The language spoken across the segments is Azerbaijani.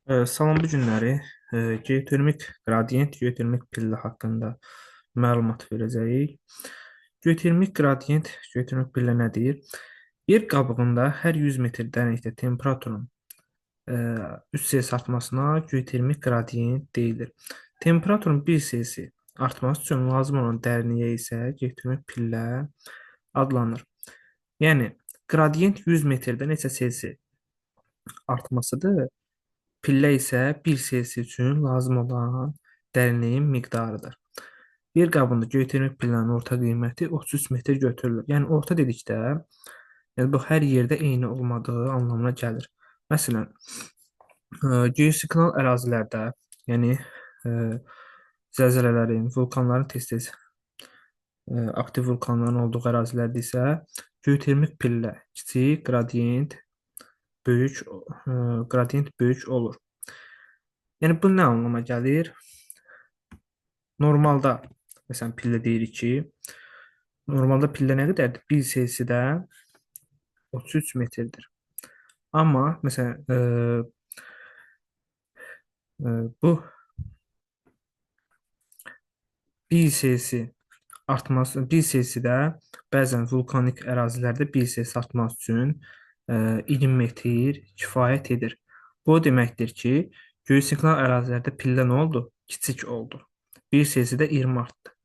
Salam, bu günləri geotermik qradiyent, geotermik pillə haqqında məlumat verəcəyik. Geotermik qradiyent, geotermik pillə nədir? Yer qabığında hər 100 metr dərinlikdə temperaturun 3 C artmasına geotermik qradiyent deyilir. Temperaturun 1 C artması üçün lazım olan dərinliyə isə geotermik pillə adlanır. Yəni qradiyent 100 metrdə neçə Selsi artmasıdır? Pillə isə 1 Selsi üçün lazım olan dərinliyin miqdarıdır. Yer qabında geotermik pillənin orta qiyməti 33 metr götürülür. Yəni orta dedikdə, yəni bu hər yerdə eyni olmadığı anlamına gəlir. Məsələn, geosinkronal ərazilərdə, yəni e, zəlzələlərin, vulkanların tez-tez aktiv vulkanların olduğu ərazilərdə isə geotermik pillə kiçik, böyük qradiyent böyük olur. Yəni bu nə anlama gəlir? Normalda məsələn pillə deyirik ki, normalda pillə nə qədərdir? 1 Selsidə 33 metrdir. Amma məsələn bu 1 Selsi artması 1 Selsidə bəzən vulkanik ərazilərdə 1 Selsi artması üçün 20 metr kifayət edir. Bu o deməkdir ki, geosinkronal ərazilərdə pillə nə oldu? Kiçik oldu. 1 Selsidə 20 artdı.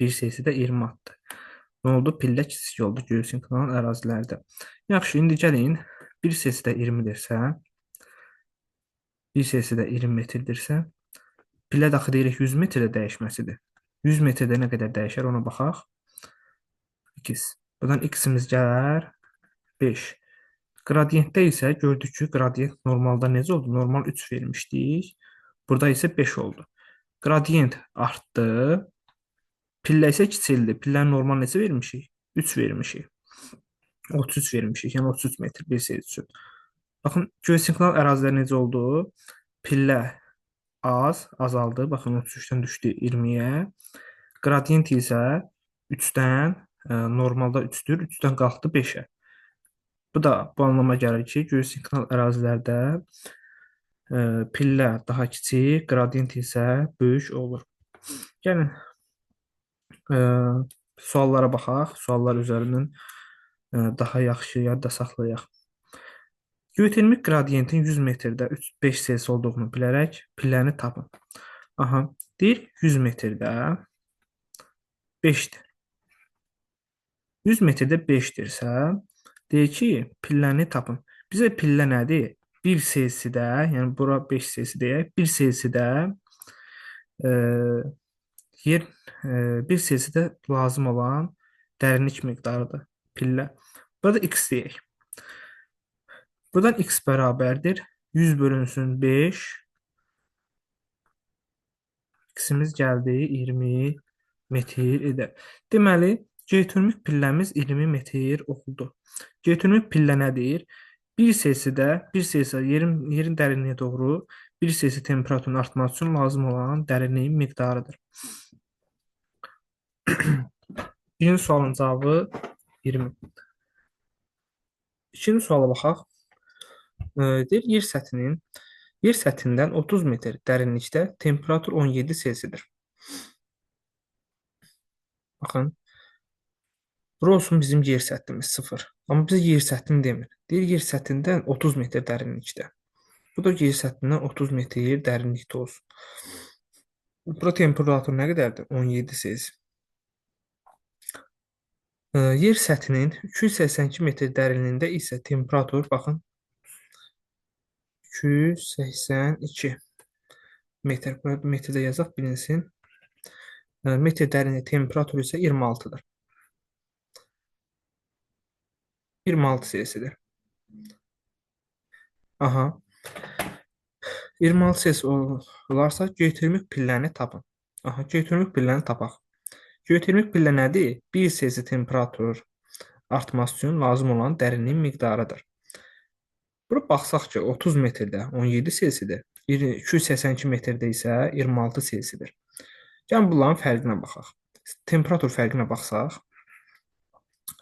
1 Selsidə 20 artdı. Nə oldu? Pillə kiçik oldu geosinkronal ərazilərdə. Yaxşı, indi gəlin 1 Selsidə 20-dirsə, 1 Selsidə 20 metrdirsə, pillə daxı deyirik 100 metrdə dəyişməsidir. 100 metrdə nə qədər dəyişər ona baxaq. X. Buradan x-imiz gələr 5. Qradiyentdə isə gördük ki, qradiyent normalda necə oldu? Normal 3 vermişdik. Burada isə 5 oldu. Qradiyent artdı. Pillə isə kiçildi. Pillənin normal neçə vermişik? 3 vermişik. 33 vermişik. Yəni 33 metr 1 Selsi üçün. Baxın, geosinkronal ərazilər necə oldu? Pillə azaldı. Baxın, 33-dən düşdü 20-yə. Qradiyent isə 3-dən, normalda 3-dür, 3-dən qalxdı 5-ə. Bu da bu anlama gəlir ki, geosinkronal ərazilərdə pillə daha kiçik, qradiyent isə böyük olur. Gəlin suallara baxaq. Suallar üzərindən daha yaxşı yadda saxlayaq. Geotermik qradiyentin 100 metrdə 5 Selsi olduğunu bilərək pilləni tapın. Aha, deyir 100 metrdə 5-dir. 100 metrdə 5-dirsə, deyir ki, pilləni tapın. Bizə pillə nədir? 1 Selsidə, yəni bura 5 Selsi deyək, 1 Selsidə e, yer 1 Selsidə lazım olan dərinlik miqdarıdır pillə. Burada x deyək. Buradan x bərabərdir 100 bölünsün 5. X-imiz gəldi 20 metr edər. Deməli, geotermik pilləmiz 20 metr oldu. Geotermik pillə nədir? 1 Selsidə, 1 Selsidə yerin dərinliyə doğru 1 Selsi temperaturun artması üçün lazım olan dərinliyin miqdarıdır. Birinci sualın cavabı 20. İkinci suala baxaq. Deyir, yer səthindən 30 metr dərinlikdə temperatur 17 Selsidir. Baxın, bura olsun bizim yer səthimiz 0. Amma biz yer səthini demir. Deyir, yer səthindən 30 metr dərinlikdə. Bu da yer səthindən 30 metr dərinlikdə olsun. Bura temperatur nə qədərdir? 17 Selsi. Yer səthinin 282 metr dərinliyində isə temperatur, baxın, 282 metr. Burada metrdə yazaq, bilinsin. Metr dərinliyi temperaturu isə 26-dır. 26 Selsidir. Aha. 26 Selsi olarsa geotermik pilləni tapın. Aha, geotermik pilləni tapaq. Geotermik pillə nədir? 1 Selsi temperatur artması üçün lazım olan dərinliyin miqdarıdır. Bura baxsaq ki, 30 metrdə 17 Selsidir. 282 metrdə isə 26 Selsidir. Gəlin bunların fərqinə baxaq. Temperatur fərqinə baxsaq,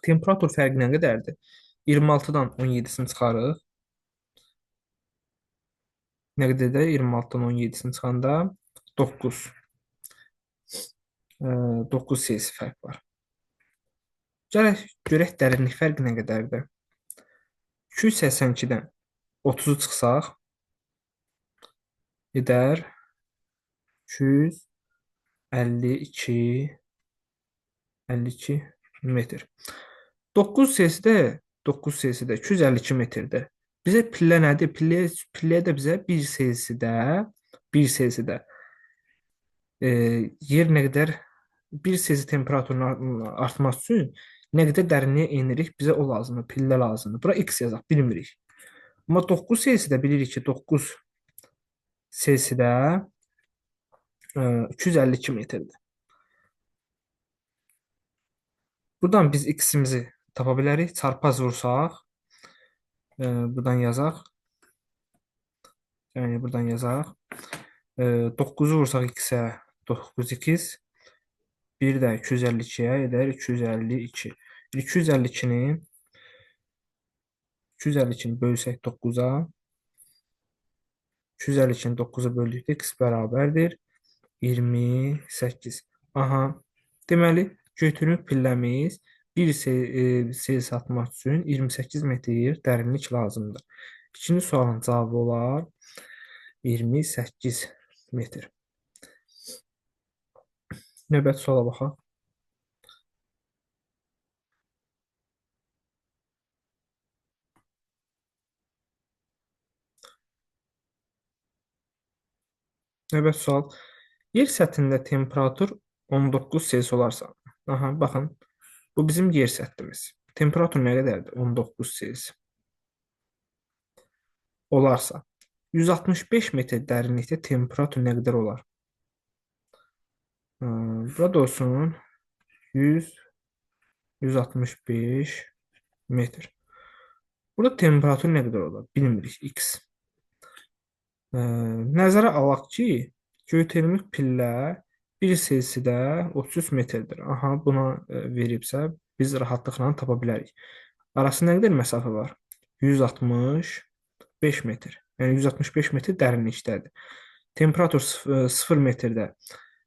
temperatur fərqi nə qədərdir? 26-dan 17-sini çıxarıq. Nə qədərdir? 26-dan 17-sini çıxanda 9. 9 Selsi fərq var. Gələk görək dərinlik fərqi nə qədərdir? 282-dən 30-u çıxsaq edər 252 52 metr. 9 Selsidə 9 Selsidə 252 metrdir. Bizə pillə nədir? Pilləyə də bizə 1 Selsidə 1 Selsidə yer nə qədər 1 Selsi temperaturun artması üçün nə qədər dərinliyə enirik, bizə o lazımdır, pillə lazımdır. Bura x yazaq, bilmirik. Amma 9 Selsidə bilirik ki, 9 Selsidə 252 metrdir. Buradan biz x-imizi tapa bilərik. Çarpaz vursaq, buradan yazaq. Yəni buradan yazaq. 9-u vursaq x-ə 9x, bir də 252-yə edər 252. 252-ni 252-ni bölsək 9-a, 252-ni 9-a böldükdə x bərabərdir 28. Aha, deməli götürüb pilləmiz 1 sel satmaq üçün 28 metr dərinlik lazımdır. İkinci sualın cavabı olar 28 metr. Növbəti suala baxaq. Növbəti sual. Yer səthində temperatur 19 Selsi olarsa. Aha, baxın. Bu bizim yer səthimiz. Temperatur nə qədərdir? 19 Selsi. Olarsa. 165 metr dərinlikdə temperatur nə qədər olar? Burada olsun 100 165 metr. Burada temperatur nə qədər olar? Bilmirik. X. Nəzərə alaq ki, geotermik pillə 1 Selsidə 33 metrdir. Aha, buna veribsə, biz rahatlıqla tapa bilərik. Arasında nə qədər məsafə var? 165 metr. Yəni 165 metr dərinlikdədir. Temperatur 0 metrdə,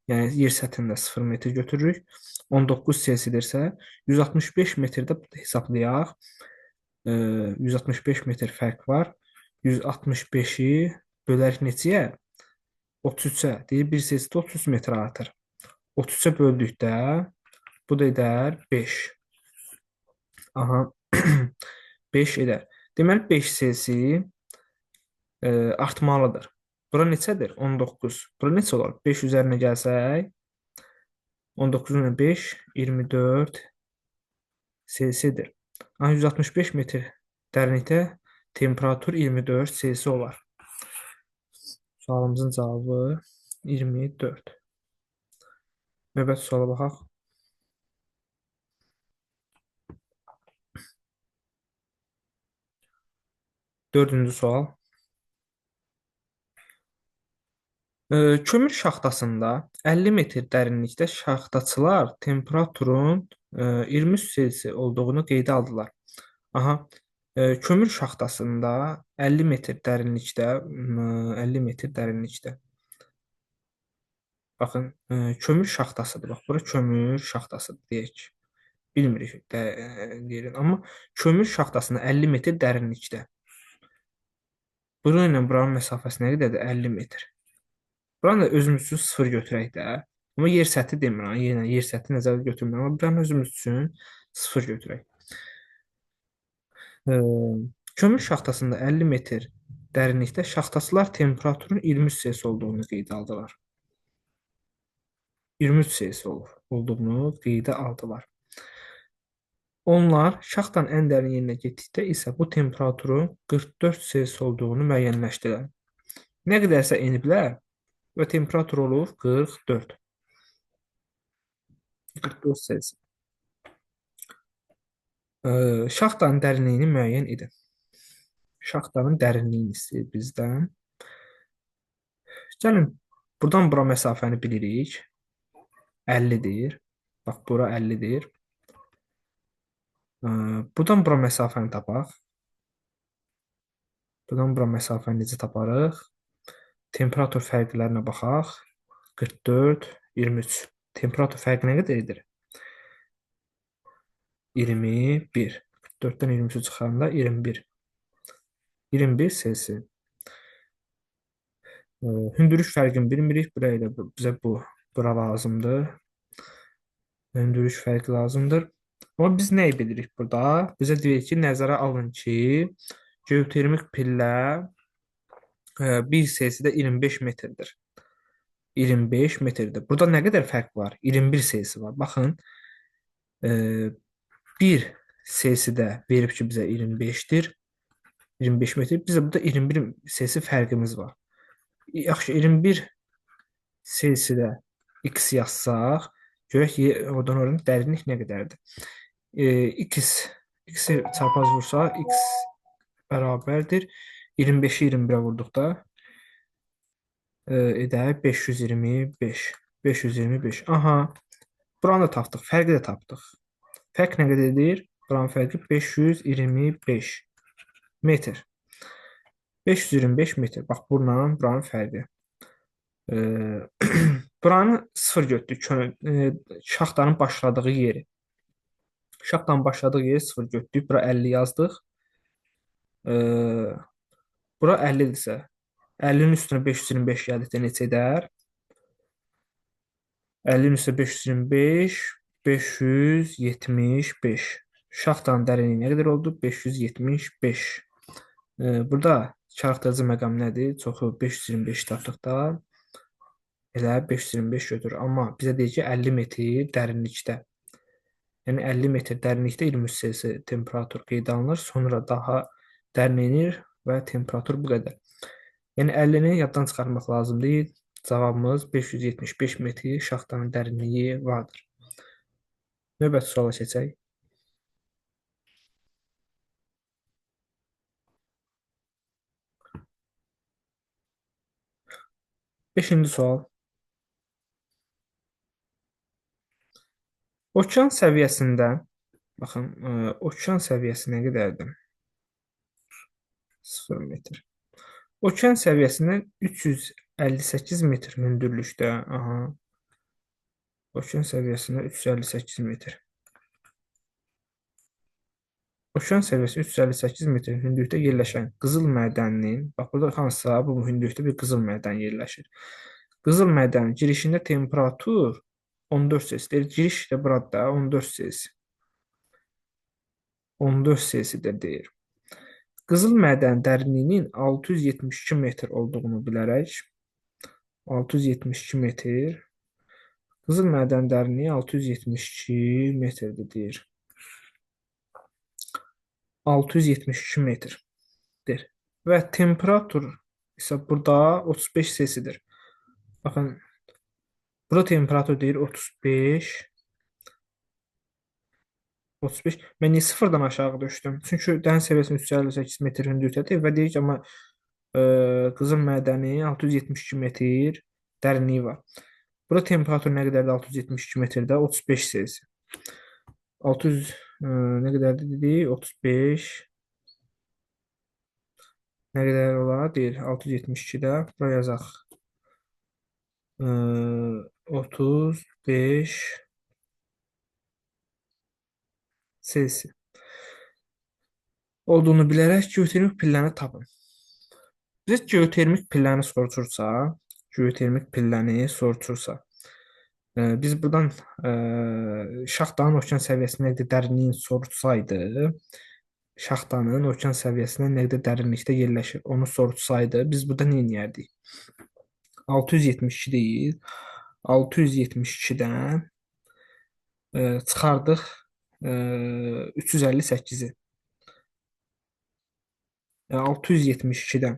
yəni yer səthində 0 metr götürürük. 19 Selsidirsə 165 metrdə hesablayaq. 165 metr fərq var. 165-i bölərik neçəyə? 33-ə. Deyir 1 Selsidə 33 metr artır. 33-ə böldükdə bu da edər 5. Aha. 5 edər. Deməli 5 Selsi artmalıdır. Bura neçədir? 19. Bura neçə olar? 5 üzərinə gəlsək 19-un 5 24 Selsidir. 165 metr dərinlikdə temperatur 24 Selsi olar. Sualımızın cavabı 24. Növbəti suala baxaq. Dördüncü sual. Kömür şaxtasında 50 metr dərinlikdə şaxtaçılar temperaturun 23 Selsi olduğunu qeydə aldılar. Aha, kömür şaxtasında 50 metr dərinlikdə 50 metr dərinlikdə. Baxın, kömür şaxtasıdır. Bax, bura kömür şaxtasıdır deyək. Bilmirik də deyirin, amma kömür şaxtasında 50 metr dərinlikdə. Bura ilə buranın məsafəsi nə qədərdir? 50 metr. Buranı da özümüz üçün 0 götürək də. Amma yer səthi demirəm. Yenə yer səthi nəzərə götürmürəm. Amma buranı özümüz üçün 0 götürək. Kömür şaxtasında 50 metr dərinlikdə şaxtaçılar temperaturun 23 Selsi olduğunu qeydə aldılar. 23 Selsi olduğunu qeydə aldılar. Onlar şaxtanın ən dərin yerinə getdikdə isə bu temperaturun 44 Selsi olduğunu müəyyənləşdilər. Nə qədərsə eniblər və temperatur olur 44. 44 Selsi. Şaxtanın dərinliyini müəyyən edin. Şaxtanın dərinliyini istəyir bizdən. Gəlin, buradan bura məsafəni bilirik. 50-dir. Bax, bura 50-dir. Buradan bura məsafəni tapaq. Buradan bura məsafəni necə taparıq? Temperatur fərqlərinə baxaq. 44, 23. Temperatur fərqi nə qədər edir? 21. 44-dən 23 çıxanda 21. 21 Selsi. Hündürlük fərqini bilmirik. Buraya da bizə bura lazımdır. Hündürlük fərqi lazımdır. Amma biz nəyi bilirik burada? Bizə deyir ki, nəzərə alın ki, geotermik pillə 1 Selsidə 25 metrdir. 25 metrdir. Burada nə qədər fərq var? 21 Selsi var. Baxın, 1 Selsidə verib ki, bizə 25-dir. 25 metr. Bizə burada 21 Selsi fərqimiz var. Yaxşı, 21 Selsidə x yazsaq, görək ki, oradan oranın dərinlik nə qədərdir? X-i çarpaz vursaq, x bərabərdir. 25-i 21-ə vurduqda edər 525. 525. Aha, buranı da tapdıq, fərqi də tapdıq. Fərq nə qədərdir? Buranın fərqi 525 metr. 525 metr. Bax, buranın fərqi. Buranı 0 götürdük. Şaxtanın başladığı yeri. Şaxtanın başladığı yeri 0 götürdük. Bura 50 yazdıq. Bura 50-dirsə, 50-nin üstünə 525 gəldikdə neçə edər? 50-nin üstünə 525, 575. Şaxtanın dərinliyi nə qədər oldu? 575. Burada çarxdırıcı məqam nədir? Çoxu 525 tapdıqda elə 525 götürür. Amma bizə deyir ki, 50 metr dərinlikdə. Yəni 50 metr dərinlikdə 23 Selsi temperatur qeydə alınır. Sonra daha dərinlənir və temperatur bu qədər. Yəni 50-ni yaddan çıxarmaq lazım deyil. Cavabımız 575 metr şaxtanın dərinliyi vardır. Növbəti suala keçək. 5-ci sual. Okean səviyyəsində, baxın, okean səviyyəsi nə qədərdir? 0 metr. Okean səviyyəsindən 358 metr hündürlükdə. Aha. Okean səviyyəsində 358 metr. Okean səviyyəsi 358 metr hündürlükdə yerləşən qızıl mədəninin, bax burada hansısa bu hündürlükdə bir qızıl mədən yerləşir. Qızıl mədənin girişində temperatur 14 Selsidir. Giriş də burada 14 Selsi. 14 Selsidir deyir. Qızıl mədən dərinliyinin 672 metr olduğunu bilərək, 672 metr, qızıl mədən dərinliyi 672 metrdir deyir. 672 metrdir. Və temperatur isə burada 35 Selsidir. Baxın, burada temperatur deyir 35. 35. Mən niyə sıfırdan aşağı düşdüm? Çünki dəniz səviyyəsinin 358 metr hündürlükdədir və deyir ki, amma qızıl mədəni 672 metr dərinliyi var. Burada temperatur nə qədərdir 672 metrdə? 35 Selsi. 600 nə qədərdir dedik? 35 nə qədər olar? Deyir 672-də. Bura yazaq. 35 Selsi olduğunu bilərək geotermik pilləni tapın. Biz geotermik pilləni soruşursa, biz buradan şaxtanın okean səviyyəsində nə qədər dərinliyin soruşsaydı, şaxtanın okean səviyyəsində nə qədər dərinlikdə yerləşir, onu soruşsaydı, biz burada nə edərdik? 672 deyil, 672-dən çıxardıq 358-i. 672-dən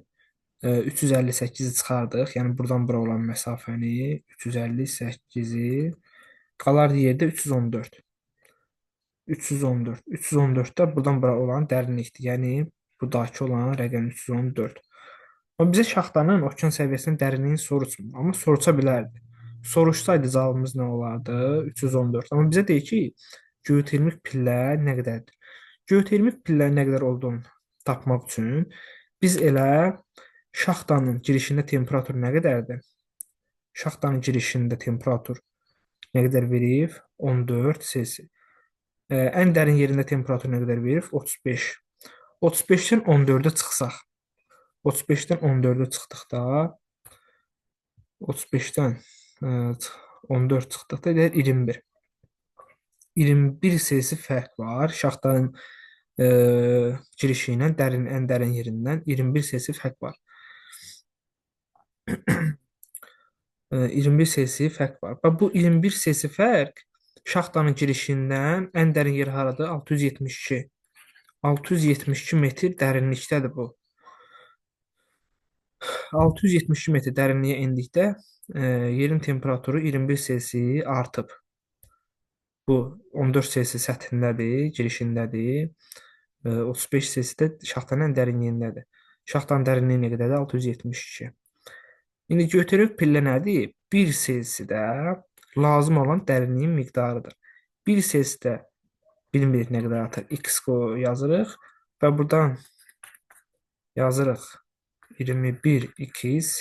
358-i çıxardıq. Yəni buradan bura olan məsafəni 358-i qalar yerdə 314. 314. 314-də buradan bura olan dərinlikdir. Yəni buradakı olan rəqəm 314. Amma bizə şaxtanın okean səviyyəsinin dərinliyini soruşmur. Amma soruşa bilərdi. Soruşsaydı cavabımız nə olardı? 314. Amma bizə deyir ki, geotermik pillə nə qədərdir? Geotermik pillə nə qədər olduğunu tapmaq üçün biz elə Şaxtanın girişində temperatur nə qədərdir? Şaxtanın girişində temperatur nə qədər verib? 14 Selsi. Ən dərin yerində temperatur nə qədər verib? 35. 35-dən 14-ə çıxsaq, 35-dən 14-ə çıxdıqda, 35-dən 14 çıxdıqda deyir 21. 21 Selsi fərq var. Şaxtanın girişi ilə ən dərin yerindən 21 Selsi fərq var. 21 Selsi fərq var. Və bu 21 Selsi fərq şaxtanın girişindən ən dərin yer haradır? 672. 672 metr dərinlikdədir bu. 672 metr dərinliyə endikdə yerin temperaturu 21 Selsi artıb. Bu 14 Selsi səthindədir, girişindədir. 35 Selsi də şaxtanın ən dərinliyindədir. Şaxtanın dərinliyi nə qədərdir? 672. İndi götürüb pillə nədir? 1 Selsidə lazım olan dərinliyin miqdarıdır. 1 Selsidə bilmirik nə qədər artıq x yazırıq və buradan yazırıq 21x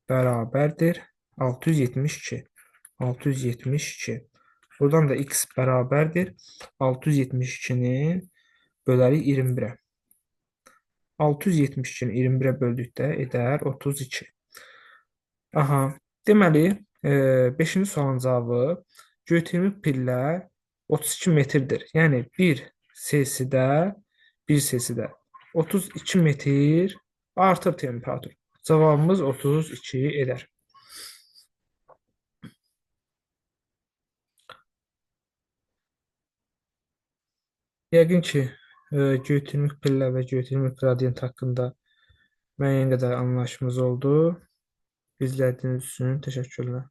bərabərdir 672. 672. Buradan da x bərabərdir 672-ni bölərik 21-ə. 672-ni 21-ə böldükdə edər 32. Aha, deməli 5-ci sualın cavabı geotermik pillə 32 metrdir. Yəni 1 Selsidə 1 Selsidə 32 metr artır temperatur. Cavabımız 32 edər. Yəqin ki, geotermik pillə və geotermik qradiyent haqqında müəyyən qədər anlayışımız oldu. İzlədiyiniz üçün təşəkkürlər.